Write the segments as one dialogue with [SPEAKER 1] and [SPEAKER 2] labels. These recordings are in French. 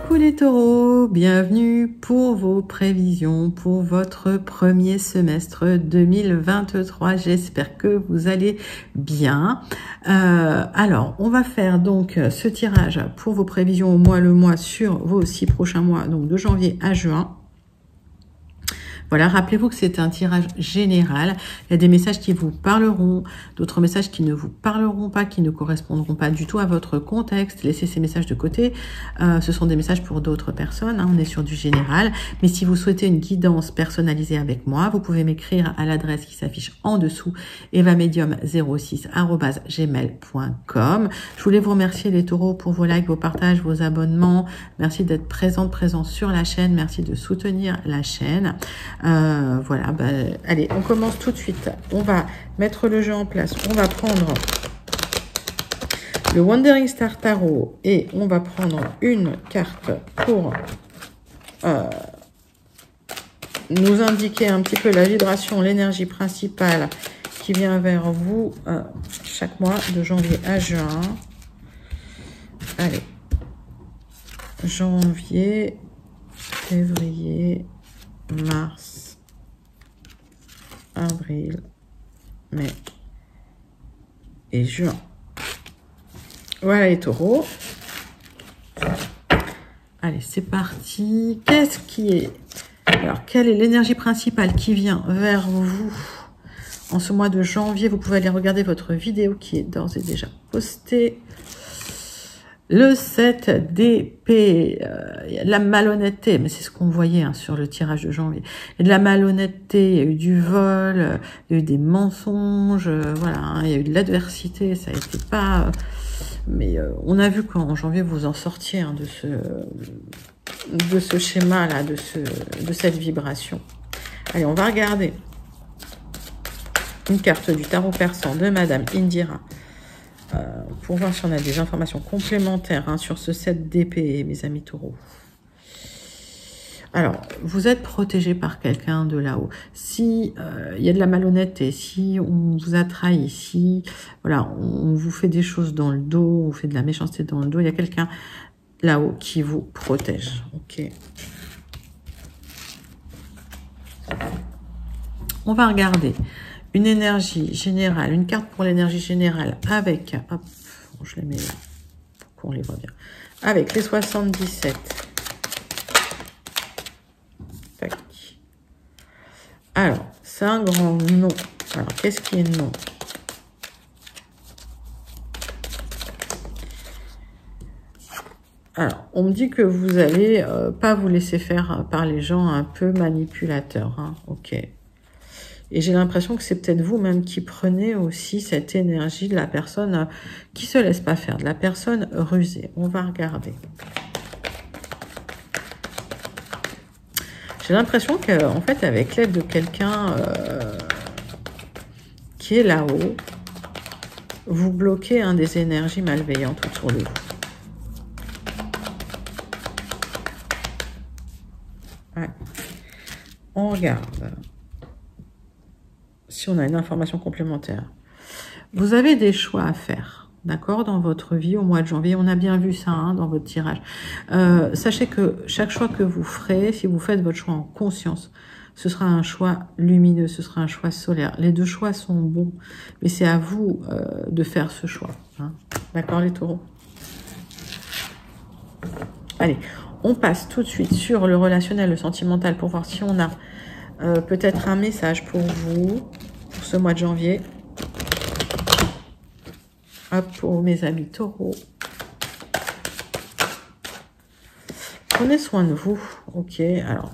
[SPEAKER 1] Coucou les taureaux, bienvenue pour vos prévisions pour votre premier semestre 2023. J'espère que vous allez bien. Alors, on va faire donc ce tirage pour vos prévisions le mois sur vos 6 prochains mois, donc de janvier à juin. Voilà, rappelez-vous que c'est un tirage général. Il y a des messages qui vous parleront, d'autres messages qui ne vous parleront pas, qui ne correspondront pas du tout à votre contexte. Laissez ces messages de côté. Ce sont des messages pour d'autres personnes. On est sur du général. Mais si vous souhaitez une guidance personnalisée avec moi, vous pouvez m'écrire à l'adresse qui s'affiche en dessous, evamedium06@gmail.com. Je voulais vous remercier les taureaux pour vos likes, vos partages, vos abonnements. Merci d'être présents sur la chaîne. Merci de soutenir la chaîne. Voilà, allez, on commence tout de suite. On va mettre le jeu en place. On va prendre le Wandering Star Tarot et on va prendre une carte pour nous indiquer un petit peu la vibration, l'énergie principale qui vient vers vous chaque mois de janvier à juin. Allez, janvier, février, mars, avril, mai et juin. Voilà les taureaux. Allez, c'est parti. Qu'est-ce qui est... Alors, quelle est l'énergie principale qui vient vers vous en ce mois de janvier? Vous pouvez aller regarder votre vidéo qui est d'ores et déjà postée. Le 7 d'épée, il y a de la malhonnêteté, mais c'est ce qu'on voyait sur le tirage de janvier. Il y a de la malhonnêteté, il y a eu du vol, il y a eu des mensonges, voilà, il y a eu de l'adversité, ça a été pas... Mais on a vu qu'en janvier, vous en sortiez de ce schéma-là, de cette vibration. Allez, on va regarder une carte du tarot persan de Madame Indira. Pour voir si on a des informations complémentaires sur ce 7 d'épée, mes amis taureaux. Alors, vous êtes protégé par quelqu'un de là-haut. Si il y a de la malhonnêteté, si on vous a trahi, si voilà, on vous fait des choses dans le dos, on vous fait de la méchanceté dans le dos, il y a quelqu'un là-haut qui vous protège. Ok. On va regarder une énergie générale, une carte pour l'énergie générale avec, hop, je les mets là, pour qu'on les voit bien, avec les 77. Tac. Alors, c'est un grand nom. Alors, qu'est-ce qui est non? Alors, on me dit que vous allez pas vous laisser faire par les gens un peu manipulateurs. Ok. Et j'ai l'impression que c'est peut-être vous-même qui prenez aussi cette énergie de la personne qui se laisse pas faire, de la personne rusée. On va regarder. J'ai l'impression qu'en fait, avec l'aide de quelqu'un qui est là-haut, vous bloquez des énergies malveillantes autour de vous. Ouais. On regarde. Si on a une information complémentaire. Vous avez des choix à faire, d'accord, dans votre vie au mois de janvier. On a bien vu ça dans votre tirage. Sachez que chaque choix que vous ferez, si vous faites votre choix en conscience, ce sera un choix lumineux, ce sera un choix solaire. Les deux choix sont bons, mais c'est à vous de faire ce choix. D'accord, les taureaux? Allez, on passe tout de suite sur le relationnel, le sentimental, pour voir si on a peut-être un message pour vous, pour ce mois de janvier. Hop, pour mes amis taureaux. Prenez soin de vous. Ok, alors,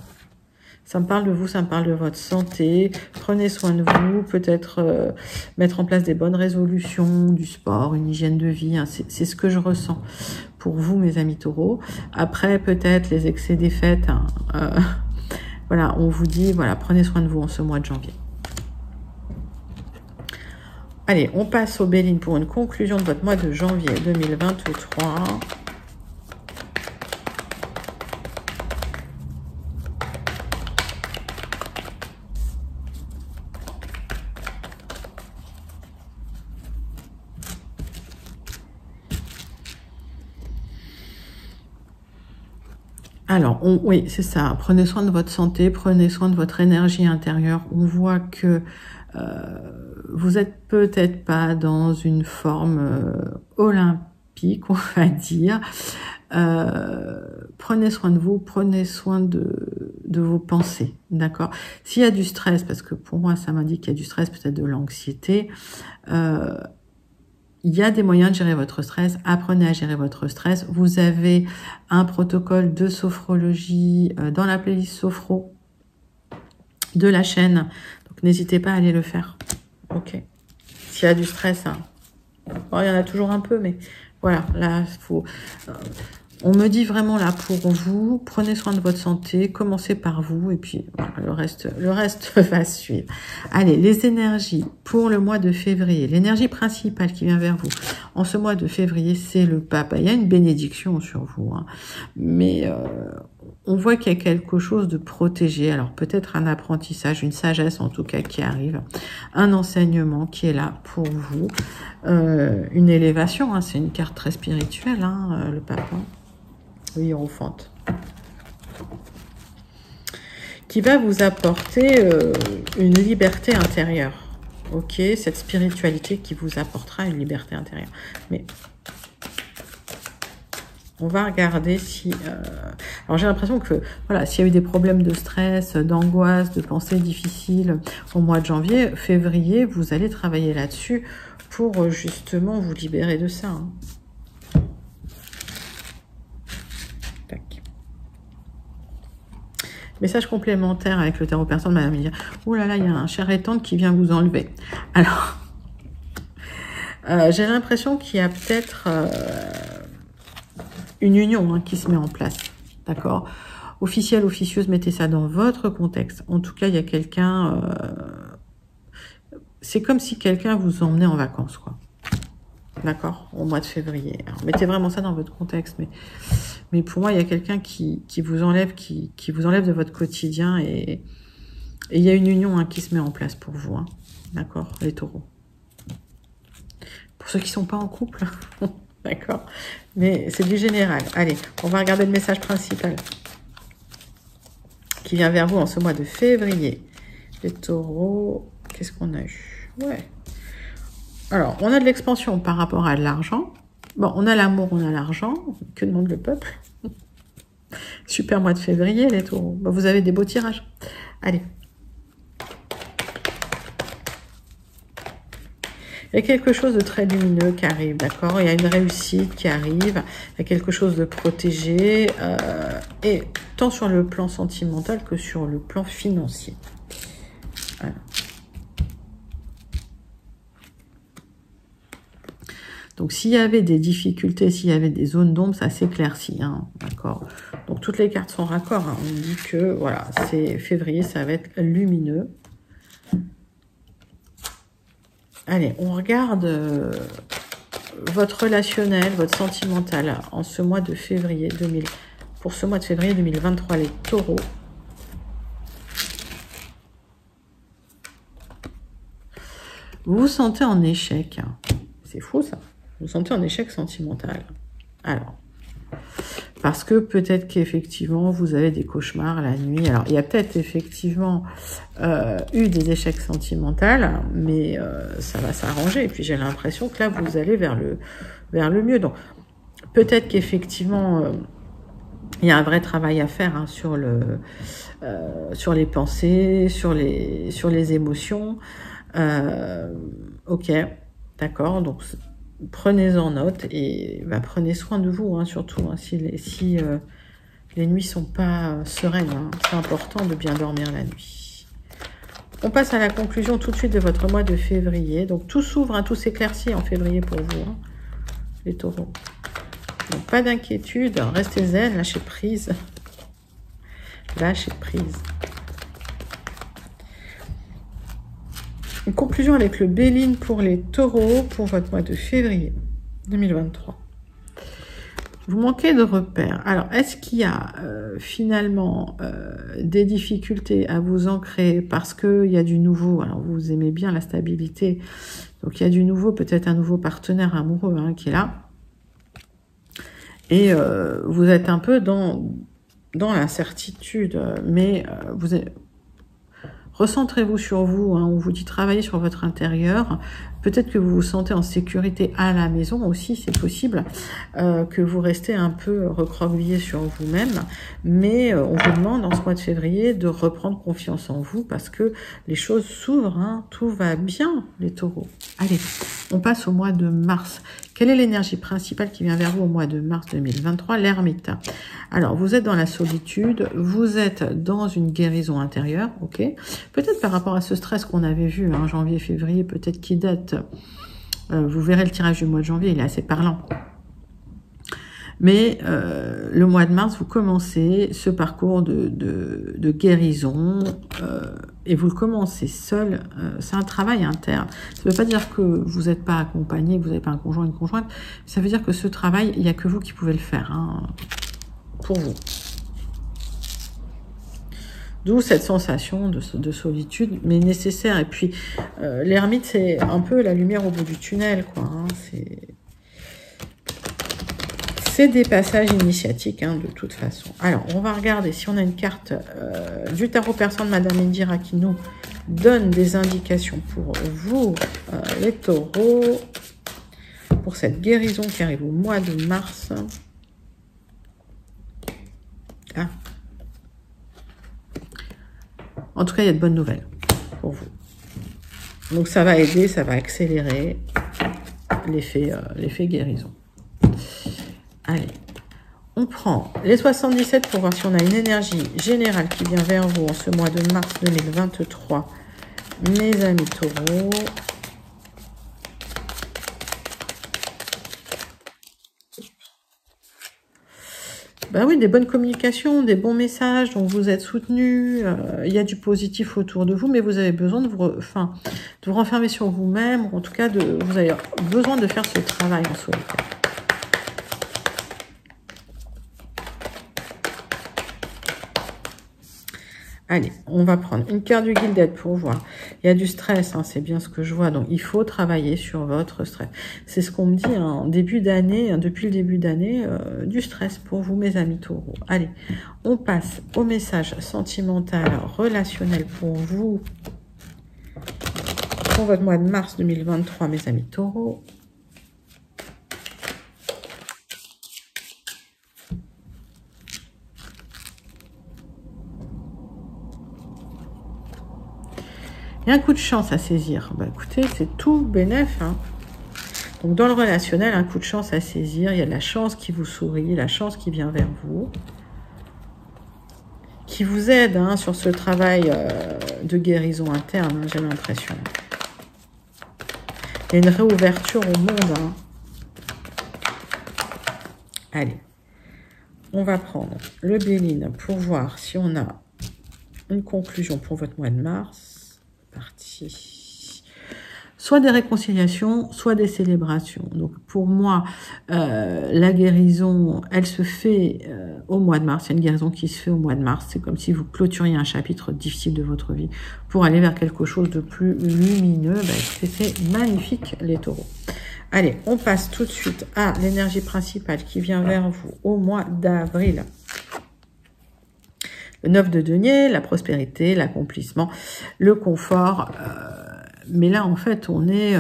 [SPEAKER 1] ça me parle de vous, ça me parle de votre santé. Prenez soin de vous, peut-être mettre en place des bonnes résolutions, du sport, une hygiène de vie. C'est ce que je ressens pour vous, mes amis taureaux. Après, peut-être les excès des fêtes. Voilà, on vous dit, voilà, prenez soin de vous en ce mois de janvier. Allez, on passe au Béline pour une conclusion de votre mois de janvier 2023. Alors, oui, c'est ça. Prenez soin de votre santé, prenez soin de votre énergie intérieure. On voit que vous êtes peut-être pas dans une forme olympique, on va dire. Prenez soin de vous, prenez soin de vos pensées, d'accord? S'il y a du stress, parce que pour moi, ça m'indique qu'il y a du stress, peut-être de l'anxiété, il y a des moyens de gérer votre stress. Apprenez à gérer votre stress. Vous avez un protocole de sophrologie dans la playlist Sophro de la chaîne. Donc, n'hésitez pas à aller le faire. Ok. S'il y a du stress, hein. Bon, il y en a toujours un peu, mais voilà. Là, faut... on me dit vraiment là pour vous, prenez soin de votre santé, commencez par vous et puis voilà, le reste va suivre. Allez, les énergies pour le mois de février. L'énergie principale qui vient vers vous en ce mois de février, c'est le pape. Il y a une bénédiction sur vous, hein, mais on voit qu'il y a quelque chose de protégé. Alors peut-être un apprentissage, une sagesse en tout cas qui arrive, un enseignement qui est là pour vous, une élévation. Hein, c'est une carte très spirituelle, hein, le pape. Hein. Oui, Hiérophante, qui va vous apporter une liberté intérieure. Ok, cette spiritualité qui vous apportera une liberté intérieure. Mais on va regarder si... Alors j'ai l'impression que voilà, s'il y a eu des problèmes de stress, d'angoisse, de pensées difficiles au mois de janvier, février, vous allez travailler là-dessus pour justement vous libérer de ça. Hein. Message complémentaire avec le tarot personne, madame dire, oh là là, il y a un cher et tendre qui vient vous enlever. Alors, j'ai l'impression qu'il y a peut-être une union hein, qui se met en place, d'accord? Officielle, officieuse, mettez ça dans votre contexte. En tout cas, il y a quelqu'un... c'est comme si quelqu'un vous emmenait en vacances, quoi. D'accord? Au mois de février. Alors, mettez vraiment ça dans votre contexte, mais pour moi, il y a quelqu'un qui vous enlève, qui vous enlève de votre quotidien et il y a une union hein, qui se met en place pour vous. Hein. D'accord, les taureaux. Pour ceux qui ne sont pas en couple, d'accord, mais c'est du général. Allez, on va regarder le message principal qui vient vers vous en ce mois de février. Les taureaux, qu'est-ce qu'on a eu? Ouais. Alors, on a de l'expansion par rapport à de l'argent. Bon, on a l'amour, on a l'argent. Que demande le peuple? Super mois de février, les taureaux. Bon, vous avez des beaux tirages. Allez. Il y a quelque chose de très lumineux qui arrive, d'accord? Il y a une réussite qui arrive. Il y a quelque chose de protégé. Et tant sur le plan sentimental que sur le plan financier. Voilà. Donc, s'il y avait des difficultés, s'il y avait des zones d'ombre, ça s'éclaircit, hein, d'accord? Donc, toutes les cartes sont raccord. Hein. On dit que, voilà, c'est février, ça va être lumineux. Allez, on regarde votre relationnel, votre sentimental en ce mois de février 2000. Pour ce mois de février 2023, les taureaux. Vous vous sentez en échec. Hein. C'est fou, ça. Vous vous sentez en échec sentimental. Alors, parce que peut-être qu'effectivement, vous avez des cauchemars la nuit. Alors, il y a peut-être effectivement eu des échecs sentimentaux, mais ça va s'arranger. Et puis, j'ai l'impression que là, vous allez vers le mieux. Donc, peut-être qu'effectivement, il y a un vrai travail à faire hein, sur les pensées, sur les émotions. Ok, d'accord, donc prenez-en note et prenez soin de vous, hein, surtout hein, si les nuits sont pas sereines. Hein, c'est important de bien dormir la nuit. On passe à la conclusion tout de suite de votre mois de février. Donc tout s'ouvre, hein, tout s'éclaircit en février pour vous, hein, les taureaux. Donc pas d'inquiétude, restez zen, lâchez prise. Lâchez prise. Une conclusion avec le Béline pour les taureaux pour votre mois de février 2023. Vous manquez de repères. Alors, est-ce qu'il y a finalement des difficultés à vous ancrer parce qu'il y a du nouveau? Alors, vous aimez bien la stabilité. Donc, il y a du nouveau, peut-être un nouveau partenaire amoureux hein, qui est là. Et vous êtes un peu dans dans l'incertitude, mais recentrez-vous sur vous, hein, on vous dit travailler sur votre intérieur. Peut-être que vous vous sentez en sécurité à la maison aussi, c'est possible, que vous restez un peu recroquevillé sur vous-même. Mais on vous demande en ce mois de février de reprendre confiance en vous parce que les choses s'ouvrent, hein, tout va bien les taureaux. Allez, on passe au mois de mars. Quelle est l'énergie principale qui vient vers vous au mois de mars 2023? L'ermite. Alors, vous êtes dans la solitude, vous êtes dans une guérison intérieure, ok? Peut-être par rapport à ce stress qu'on avait vu, hein, janvier, février, peut-être qui date. Vous verrez le tirage du mois de janvier, il est assez parlant. Mais le mois de mars, vous commencez ce parcours de guérison et vous le commencez seul. C'est un travail interne. Ça ne veut pas dire que vous n'êtes pas accompagné, que vous n'avez pas un conjoint, une conjointe. Ça veut dire que ce travail, il n'y a que vous qui pouvez le faire, hein, pour vous. D'où cette sensation de solitude, mais nécessaire. Et puis, l'ermite, c'est un peu la lumière au bout du tunnel, quoi. Hein. C'est des passages initiatiques, hein, de toute façon. Alors, on va regarder si on a une carte du tarot persan de Madame Indira qui nous donne des indications pour vous, les taureaux, pour cette guérison qui arrive au mois de mars. Ah. En tout cas, il y a de bonnes nouvelles pour vous. Donc, ça va aider, ça va accélérer l'effet guérison. Allez, on prend les 77 pour voir si on a une énergie générale qui vient vers vous en ce mois de mars 2023. Mes amis taureaux. Ben oui, des bonnes communications, des bons messages, dont vous êtes soutenus, il y a du positif autour de vous, mais vous avez besoin de vous renfermer sur vous-même, ou en tout cas, vous avez besoin de faire ce travail en solitaire. Allez, on va prendre une carte du Gilded pour voir. Il y a du stress, hein, c'est bien ce que je vois. Donc, il faut travailler sur votre stress. C'est ce qu'on me dit en début d'année, hein, depuis le début d'année, du stress pour vous, mes amis taureaux. Allez, on passe au message sentimental, relationnel pour vous, pour votre mois de mars 2023, mes amis taureaux. Il y a un coup de chance à saisir. Bah, écoutez, c'est tout bénef. Hein. Donc, dans le relationnel, un coup de chance à saisir. Il y a de la chance qui vous sourit, la chance qui vient vers vous, qui vous aide, hein, sur ce travail de guérison interne, hein, j'ai l'impression. Il y a une réouverture au monde. Hein. Allez, on va prendre le Béline pour voir si on a une conclusion pour votre mois de mars. Parti. Soit des réconciliations, soit des célébrations. Donc pour moi, la guérison, elle se fait au mois de mars. Il y a une guérison qui se fait au mois de mars. C'est comme si vous clôturiez un chapitre difficile de votre vie pour aller vers quelque chose de plus lumineux. Bah, c'est magnifique, les taureaux. Allez, on passe tout de suite à l'énergie principale qui vient vers vous au mois d'avril. Le 9 de denier, la prospérité, l'accomplissement, le confort. Mais là, en fait, on est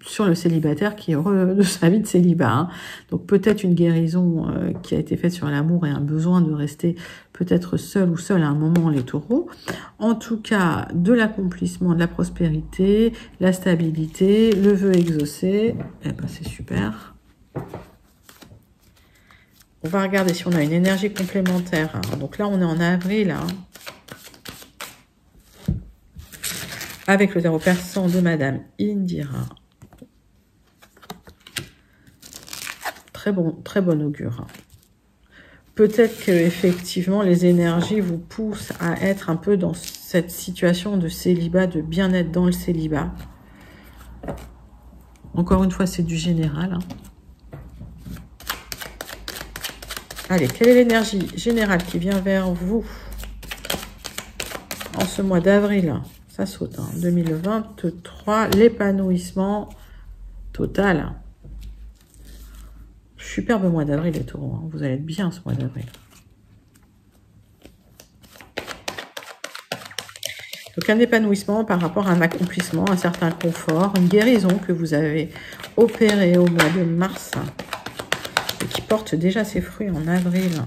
[SPEAKER 1] sur le célibataire qui est heureux de sa vie de célibat. Hein. Donc peut-être une guérison qui a été faite sur l'amour et un besoin de rester peut-être seul ou seul à un moment, les taureaux. En tout cas, de l'accomplissement, de la prospérité, la stabilité, le vœu exaucé. Eh ben, c'est super. On va regarder si on a une énergie complémentaire. Hein. Donc là, on est en avril. Hein, avec le tarot persan de Madame Indira. Très bon augure. Hein. Peut-être que effectivement les énergies vous poussent à être un peu dans cette situation de célibat, de bien-être dans le célibat. Encore une fois, c'est du général. Hein. Allez, quelle est l'énergie générale qui vient vers vous en ce mois d'avril? Ça saute, hein, 2023, l'épanouissement total. Superbe mois d'avril, les taureaux. Hein. Vous allez être bien ce mois d'avril. Donc un épanouissement par rapport à un accomplissement, un certain confort, une guérison que vous avez opérée au mois de mars et qui porte déjà ses fruits en avril.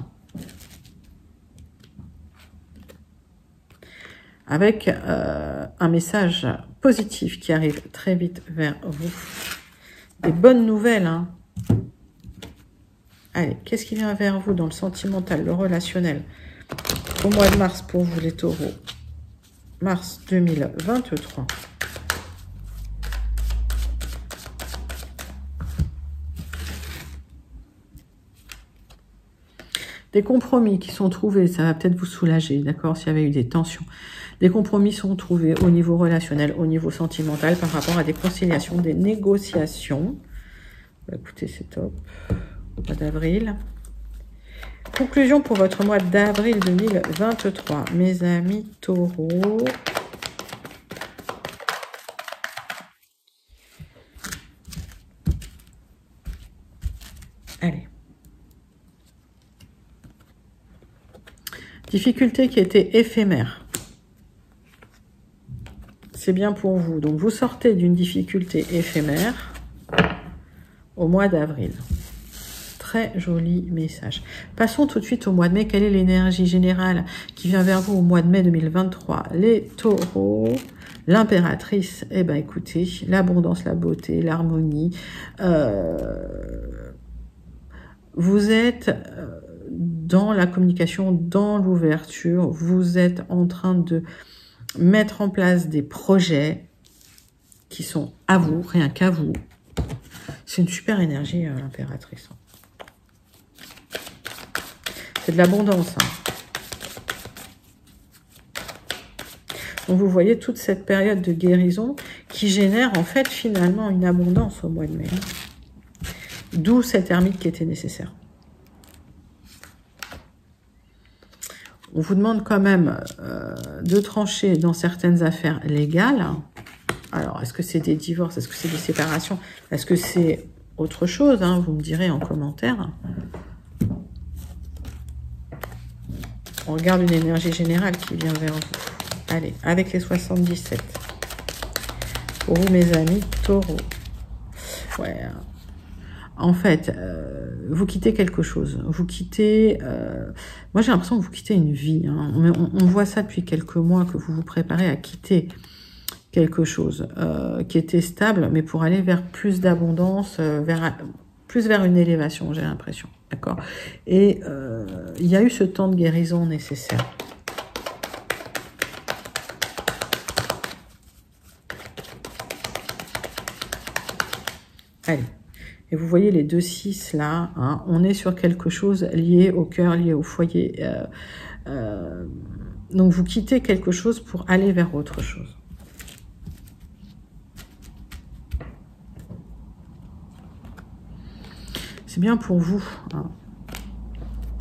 [SPEAKER 1] Avec un message positif qui arrive très vite vers vous. Des bonnes nouvelles, hein. Allez, qu'est-ce qui vient vers vous dans le sentimental, le relationnel, au mois de mars pour vous les taureaux? Mars 2023. Des compromis qui sont trouvés, ça va peut-être vous soulager, d'accord, s'il y avait eu des tensions. Des compromis sont trouvés au niveau relationnel, au niveau sentimental, par rapport à des conciliations, des négociations. Bah, écoutez, c'est top. Mois d'avril. Conclusion pour votre mois d'avril 2023, mes amis taureaux. Allez. Difficulté qui était éphémère. C'est bien pour vous. Donc, vous sortez d'une difficulté éphémère au mois d'avril. Très joli message. Passons tout de suite au mois de mai. Quelle est l'énergie générale qui vient vers vous au mois de mai 2023? Les taureaux, l'impératrice. Eh bien, écoutez, l'abondance, la beauté, l'harmonie. Vous êtes dans la communication, dans l'ouverture. Vous êtes en train de mettre en place des projets qui sont à vous, rien qu'à vous. C'est une super énergie, l'impératrice. C'est de l'abondance. Donc vous voyez toute cette période de guérison qui génère en fait finalement une abondance au mois de mai. D'où cette ermite qui était nécessaire. On vous demande quand même de trancher dans certaines affaires légales. Alors, est-ce que c'est des divorces? Est-ce que c'est des séparations? Est-ce que c'est autre chose, hein? Vous me direz en commentaire. On regarde une énergie générale qui vient vers vous. Allez, avec les 77. Pour vous, mes amis taureaux. Ouais. En fait, vous quittez quelque chose. Vous quittez... moi, j'ai l'impression que vous quittez une vie. Hein. On voit ça depuis quelques mois, que vous vous préparez à quitter quelque chose qui était stable, mais pour aller vers plus d'abondance, plus vers une élévation, j'ai l'impression. D'accord? Et il y a eu ce temps de guérison nécessaire. Allez. Et vous voyez les 2-6 là, hein, on est sur quelque chose lié au cœur, lié au foyer. Donc vous quittez quelque chose pour aller vers autre chose. C'est bien pour vous. Hein.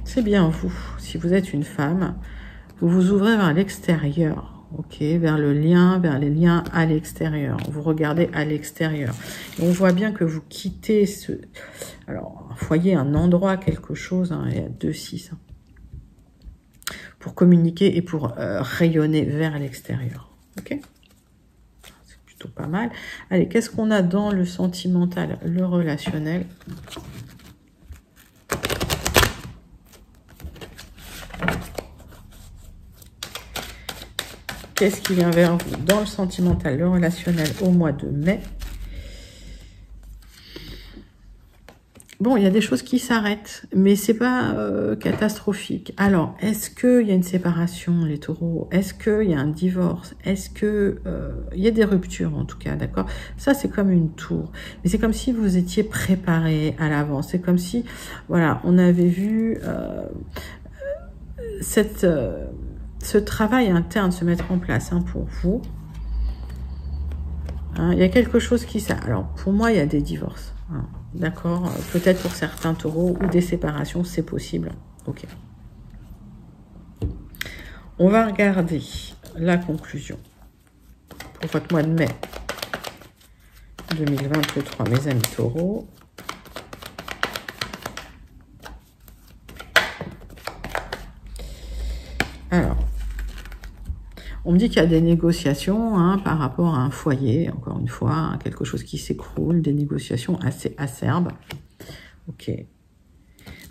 [SPEAKER 1] C'est bien vous. Si vous êtes une femme, vous vous ouvrez vers l'extérieur. Ok, vers le lien, vers les liens à l'extérieur. Vous regardez à l'extérieur. On voit bien que vous quittez ce... Alors, un foyer, un endroit, quelque chose, hein, il y a 2-6. Hein, pour communiquer et pour rayonner vers l'extérieur. Ok, c'est plutôt pas mal. Allez, qu'est-ce qu'on a dans le sentimental, le relationnel? Qu'est-ce qui vient vers vous dans le sentimental, le relationnel au mois de mai? Bon, il y a des choses qui s'arrêtent, mais c'est pas catastrophique. Alors, est-ce qu'il y a une séparation, les taureaux? Est-ce qu'il y a un divorce? Est-ce que il y a des ruptures, en tout cas, d'accord? Ça, c'est comme une tour. Mais c'est comme si vous étiez préparé à l'avance. C'est comme si, voilà, on avait vu ce travail interne se mettre en place, hein, pour vous. Hein, il y a quelque chose qui... Alors, pour moi, il y a des divorces. Hein, d'accord? Peut-être pour certains taureaux ou des séparations, c'est possible. Ok. On va regarder la conclusion pour votre mois de mai 2023, mes amis taureaux. Alors, On me dit qu'il y a des négociations hein, par rapport à un foyer, encore une fois, hein, quelque chose qui s'écroule, des négociations assez acerbes. Ok.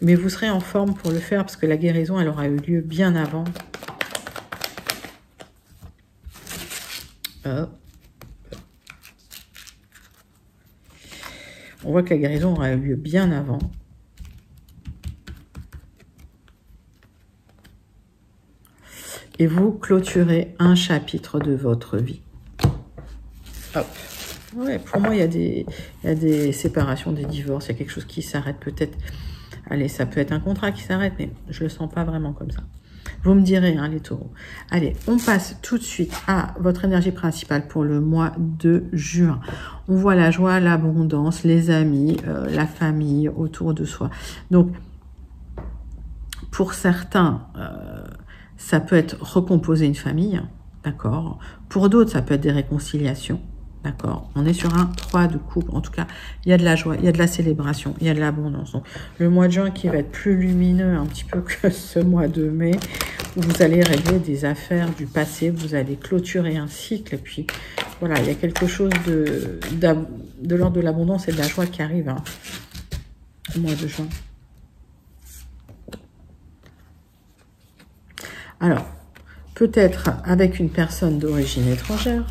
[SPEAKER 1] Mais vous serez en forme pour le faire parce que la guérison, elle aura eu lieu bien avant. On voit que la guérison aura eu lieu bien avant. Et vous clôturez un chapitre de votre vie. Hop. Ouais, pour moi, il y a des séparations, des divorces, il y a quelque chose qui s'arrête peut-être. Allez, ça peut être un contrat qui s'arrête, mais je le sens pas vraiment comme ça. Vous me direz, hein, les taureaux. Allez, on passe tout de suite à votre énergie principale pour le mois de juin. On voit la joie, l'abondance, les amis, la famille autour de soi. Donc, pour certains, ça peut être recomposer une famille, d'accord. Pour d'autres, ça peut être des réconciliations, d'accord. On est sur un 3 de coupe. En tout cas, il y a de la joie, il y a de la célébration, il y a de l'abondance. Donc, le mois de juin qui va être plus lumineux un petit peu que ce mois de mai, où vous allez régler des affaires du passé, vous allez clôturer un cycle. Et puis, voilà, il y a quelque chose de l'ordre de l'abondance et de la joie qui arrive hein, au mois de juin. Alors, peut-être avec une personne d'origine étrangère.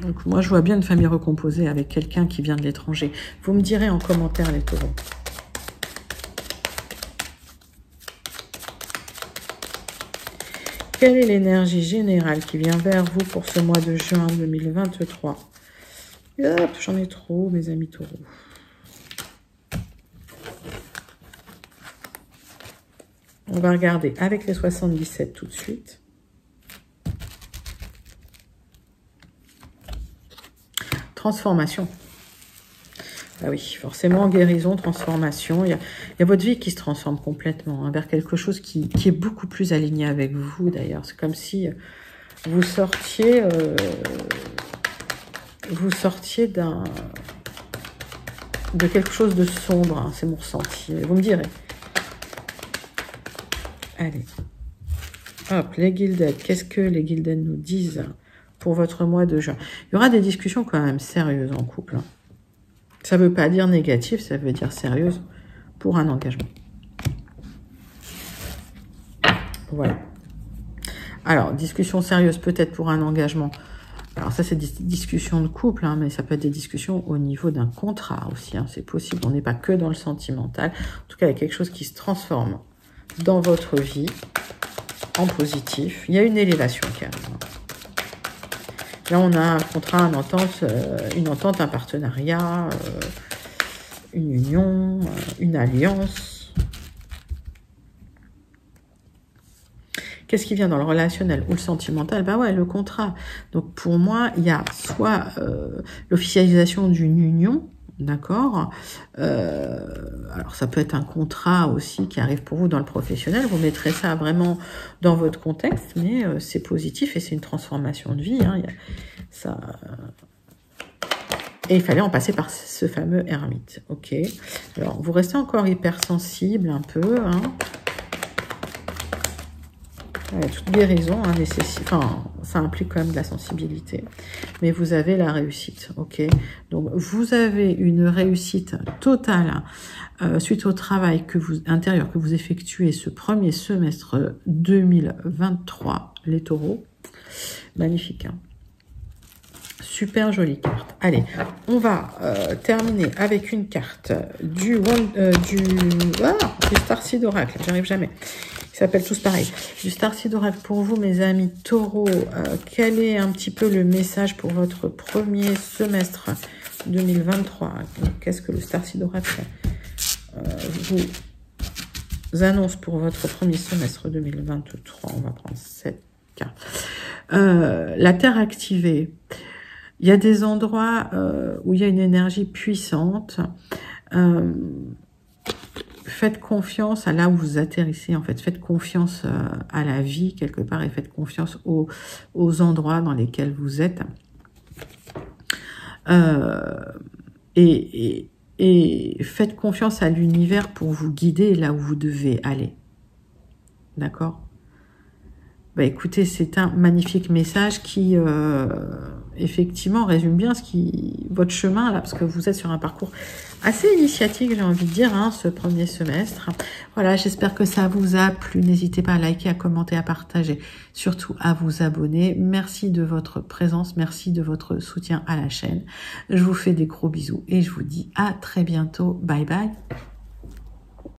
[SPEAKER 1] Donc, moi, je vois bien une famille recomposée avec quelqu'un qui vient de l'étranger. Vous me direz en commentaire, les taureaux. Quelle est l'énergie générale qui vient vers vous pour ce mois de juin 2023? Hop, j'en ai trop, mes amis taureaux. On va regarder avec les 77 tout de suite. Transformation. Ah oui, forcément, guérison, transformation. Il y a votre vie qui se transforme complètement hein, vers quelque chose qui est beaucoup plus aligné avec vous, d'ailleurs. C'est comme si vous sortiez de quelque chose de sombre. Hein, c'est mon ressenti. Vous me direz. Allez, hop, les Gilded. Qu'est-ce que les Gilded nous disent pour votre mois de juin? Il y aura des discussions quand même sérieuses en couple. Hein. Ça ne veut pas dire négatif, ça veut dire sérieuse pour un engagement. Voilà. Alors, discussion sérieuse peut-être pour un engagement. Alors ça, c'est des discussions de couple, hein, mais ça peut être des discussions au niveau d'un contrat aussi. Hein, c'est possible, on n'est pas que dans le sentimental. En tout cas, il y a quelque chose qui se transforme dans votre vie en positif. Il y a une élévation qui arrive. Là, on a un contrat, une entente, un partenariat, une union, une alliance. Qu'est-ce qui vient dans le relationnel ou le sentimental? Bah ouais, le contrat. Donc pour moi, il y a soit l'officialisation d'une union, d'accord. Alors ça peut être un contrat aussi qui arrive pour vous dans le professionnel. Vous mettrez ça vraiment dans votre contexte, mais c'est positif et c'est une transformation de vie. Hein. Ça. Et il fallait en passer par ce fameux ermite. Ok. Alors vous restez encore hypersensible un peu. Hein. Ouais, toute guérison hein, ça implique quand même de la sensibilité, mais vous avez la réussite, ok. Donc vous avez une réussite totale suite au travail intérieur que vous effectuez ce premier semestre 2023, les taureaux. Magnifique, hein. Super jolie carte. Allez, on va terminer avec une carte du Starseed Oracle. J'arrive jamais. Ils s'appellent tous pareil. Du Starseed Oracle pour vous, mes amis taureaux. Quel est un petit peu le message pour votre premier semestre 2023? Qu'est-ce que le Starseed Oracle vous annonce pour votre premier semestre 2023? On va prendre cette carte. La Terre activée. Il y a des endroits où il y a une énergie puissante. Faites confiance à là où vous atterrissez, en fait. Faites confiance à la vie, quelque part, et faites confiance aux endroits dans lesquels vous êtes. Et faites confiance à l'univers pour vous guider là où vous devez aller. D'accord? Bah écoutez, c'est un magnifique message qui effectivement résume bien votre chemin là, parce que vous êtes sur un parcours assez initiatique, j'ai envie de dire, hein, ce premier semestre. Voilà, j'espère que ça vous a plu. N'hésitez pas à liker, à commenter, à partager, surtout à vous abonner. Merci de votre présence, merci de votre soutien à la chaîne. Je vous fais des gros bisous et je vous dis à très bientôt. Bye bye.